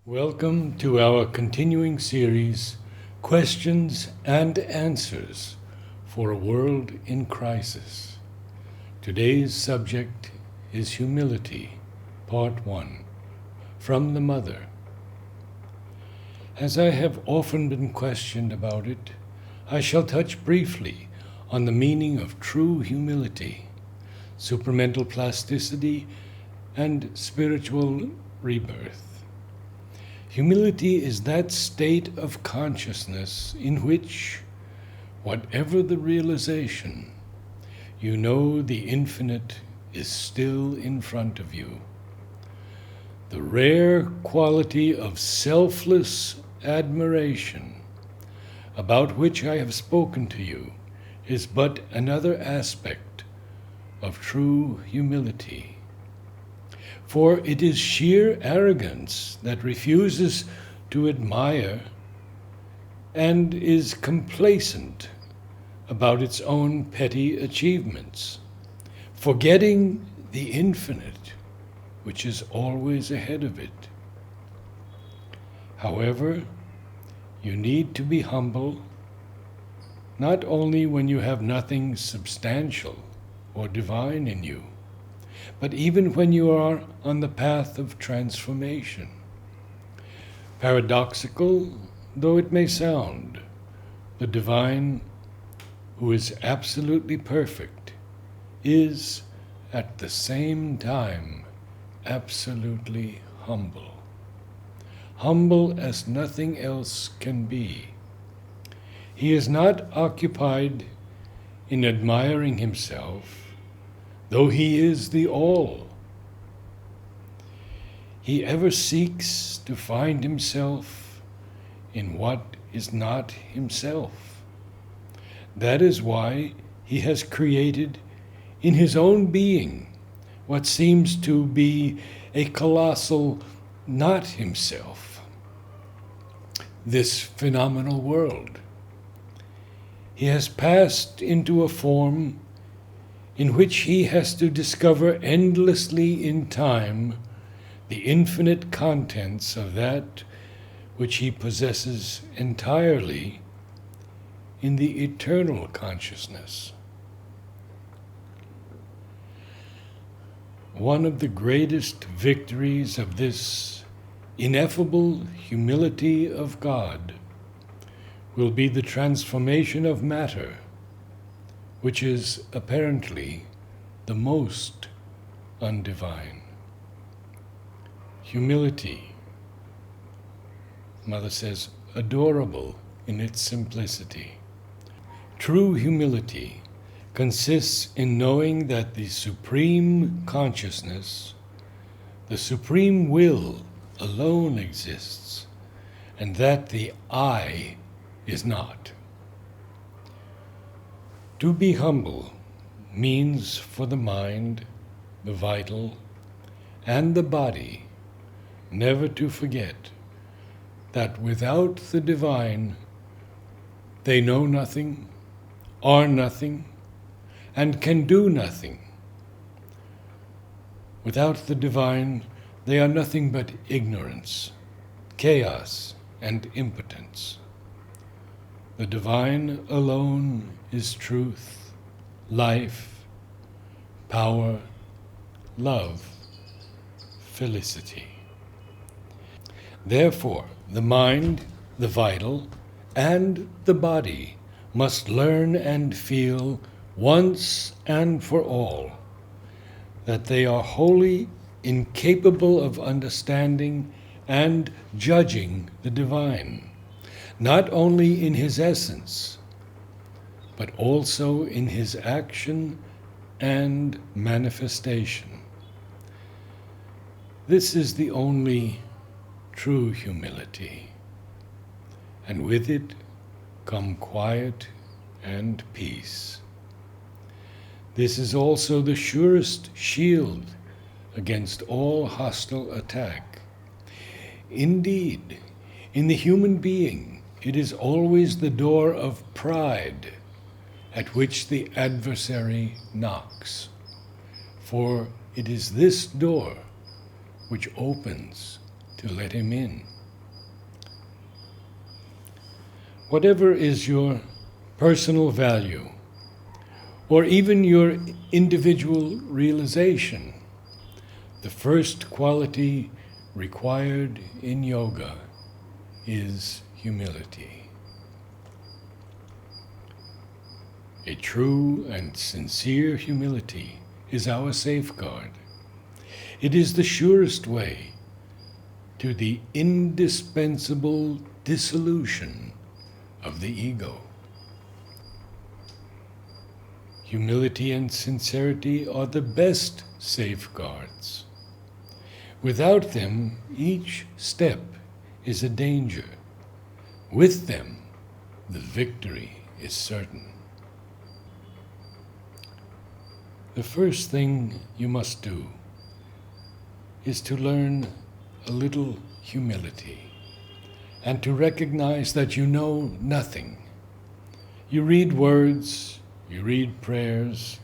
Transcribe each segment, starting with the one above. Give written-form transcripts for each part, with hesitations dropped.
Welcome to our continuing series, Questions and Answers for a World in Crisis. Today's subject is humility, Part 1, from the Mother. As I have often been questioned about it, I shall touch briefly on the meaning of true humility, supramental plasticity, and spiritual rebirth. Humility is that state of consciousness in which, whatever the realization, you know the infinite is still in front of you. The rare quality of selfless admiration, about which I have spoken to you, is but another aspect of true humility. For it is sheer arrogance that refuses to admire and is complacent about its own petty achievements, forgetting the infinite, which is always ahead of it. However, you need to be humble, not only when you have nothing substantial or divine in you, but even when you are on the path of transformation. Paradoxical though it may sound, the divine, who is absolutely perfect, is at the same time absolutely humble. Humble as nothing else can be. He is not occupied in admiring himself, though he is the all. He ever seeks to find himself in what is not himself. That is why he has created in his own being what seems to be a colossal not himself, this phenomenal world. He has passed into a form in which he has to discover endlessly in time the infinite contents of that which he possesses entirely in the eternal consciousness. One of the greatest victories of this ineffable humility of God will be the transformation of matter, which is apparently the most undivine. Humility, Mother says, adorable in its simplicity. True humility consists in knowing that the supreme consciousness, the supreme will alone exists, and that the I is not. To be humble means for the mind, the vital, and the body never to forget that without the divine, they know nothing, are nothing, and can do nothing. Without the divine, they are nothing but ignorance, chaos, and impotence. The divine alone is truth, life, power, love, felicity. Therefore, the mind, the vital, and the body must learn and feel once and for all that they are wholly incapable of understanding and judging the divine, not only in his essence, but also in his action and manifestation. This is the only true humility, and with it come quiet and peace. This is also the surest shield against all hostile attack. Indeed, in the human being, it is always the door of pride at which the adversary knocks, for it is this door which opens to let him in. Whatever is your personal value, or even your individual realization, the first quality required in yoga is humility. A true and sincere humility is our safeguard. It is the surest way to the indispensable dissolution of the ego. Humility and sincerity are the best safeguards. Without them, each step is a danger. With them, the victory is certain. The first thing you must do is to learn a little humility and to recognize that you know nothing. You read words, you read prayers,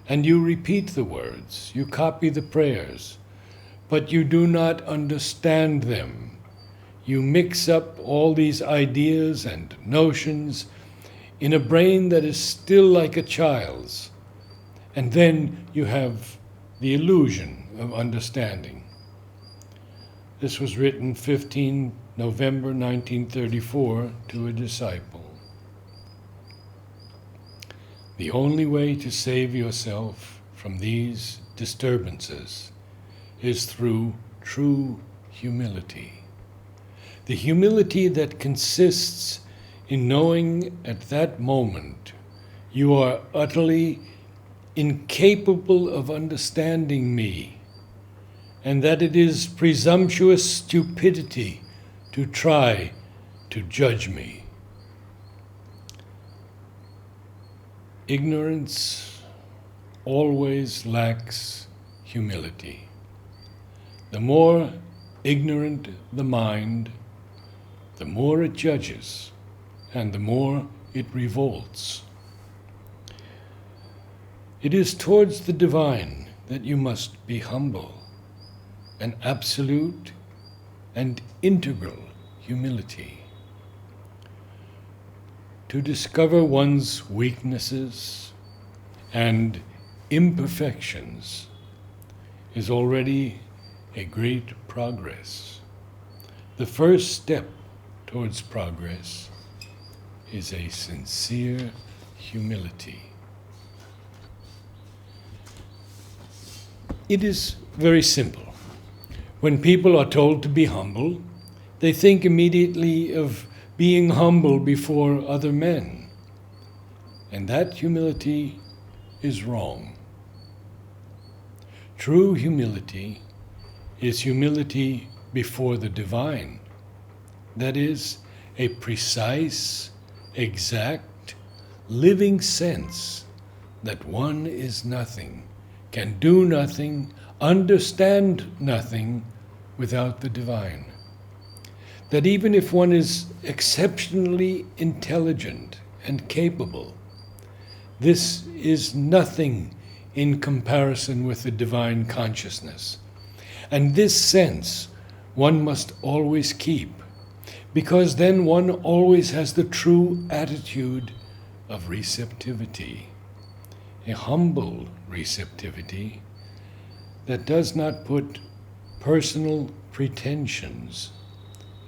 and you repeat the words, you copy the prayers, but you do not understand them. You mix up all these ideas and notions in a brain that is still like a child's, and then you have the illusion of understanding. This was written 15 November 1934 to a disciple. The only way to save yourself from these disturbances is through true humility. The humility that consists in knowing at that moment you are utterly incapable of understanding me, and that it is presumptuous stupidity to try to judge me. Ignorance always lacks humility. The more ignorant the mind, the more it judges, and the more it revolts. It is towards the divine that you must be humble, an absolute and integral humility. To discover one's weaknesses and imperfections is already a great progress. The first step towards progress is a sincere humility. It is very simple. When people are told to be humble, they think immediately of being humble before other men. And that humility is wrong. True humility is humility before the divine. That is, a precise, exact, living sense that one is nothing, can do nothing, understand nothing without the divine. That even if one is exceptionally intelligent and capable, this is nothing in comparison with the divine consciousness. And this sense one must always keep, because then one always has the true attitude of receptivity, a humble receptivity that does not put personal pretensions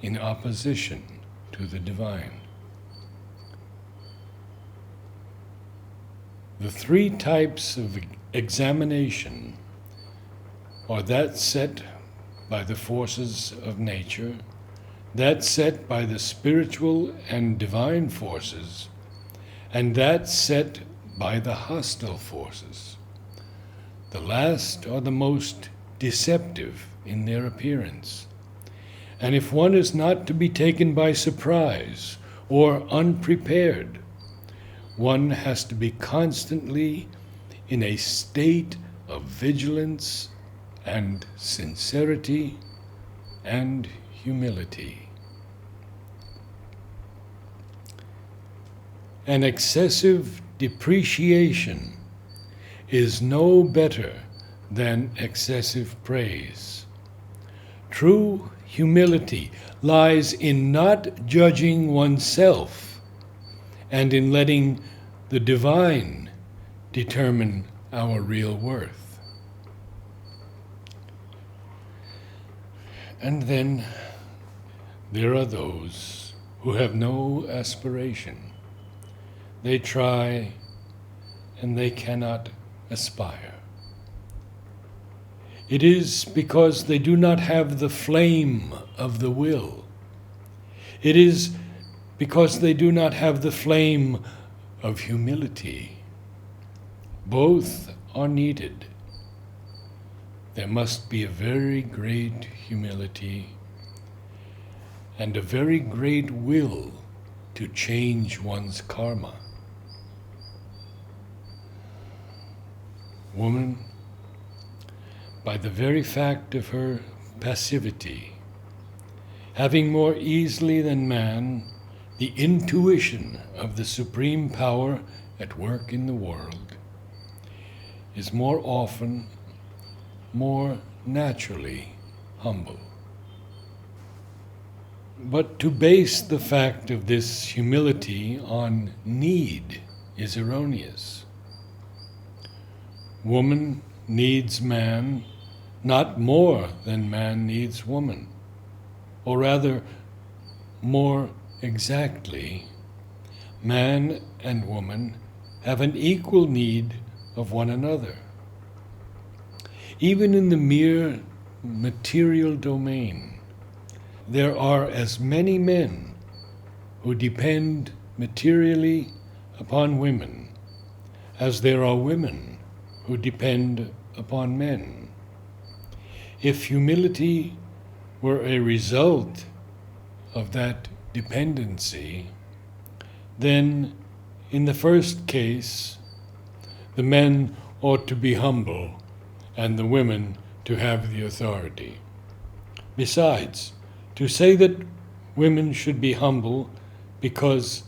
in opposition to the divine. The three types of examination are that set by the forces of nature, that set by the spiritual and divine forces, and that set by the hostile forces. The last are the most deceptive in their appearance. And if one is not to be taken by surprise or unprepared, one has to be constantly in a state of vigilance and sincerity and humility. An excessive depreciation is no better than excessive praise. True humility lies in not judging oneself and in letting the divine determine our real worth. And then there are those who have no aspiration. They try and they cannot aspire. It is because they do not have the flame of the will. It is because they do not have the flame of humility. Both are needed. There must be a very great humility and a very great will to change one's karma. Woman, by the very fact of her passivity, having more easily than man the intuition of the supreme power at work in the world, is more often, more naturally humble. But to base the fact of this humility on need is erroneous. Woman needs man not more than man needs woman, or rather, more exactly, man and woman have an equal need of one another. Even in the mere material domain, there are as many men who depend materially upon women as there are women who depend upon men. If humility were a result of that dependency, then in the first case, the men ought to be humble and the women to have the authority. Besides, to say that women should be humble because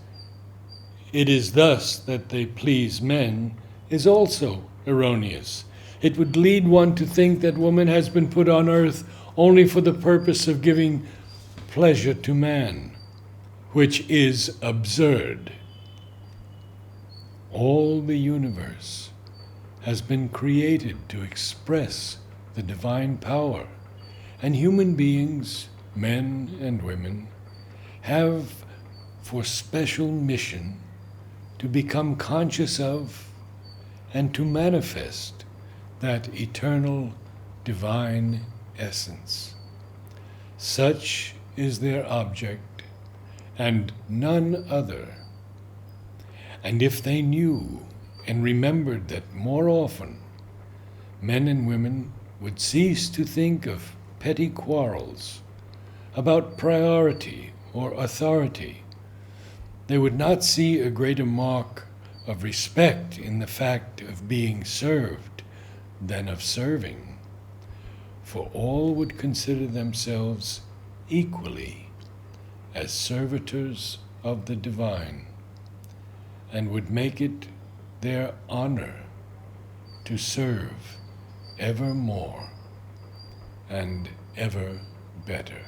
it is thus that they please men is also erroneous. It would lead one to think that woman has been put on earth only for the purpose of giving pleasure to man, which is absurd. All the universe has been created to express the divine power, and human beings, men and women, have for special mission to become conscious of and to manifest that eternal divine essence. Such is their object, and none other. And if they knew and remembered that more often men and women would cease to think of petty quarrels about priority or authority, they would not see a greater mark of respect in the fact of being served than of serving, for all would consider themselves equally as servitors of the divine, and would make it their honor to serve ever more and ever better.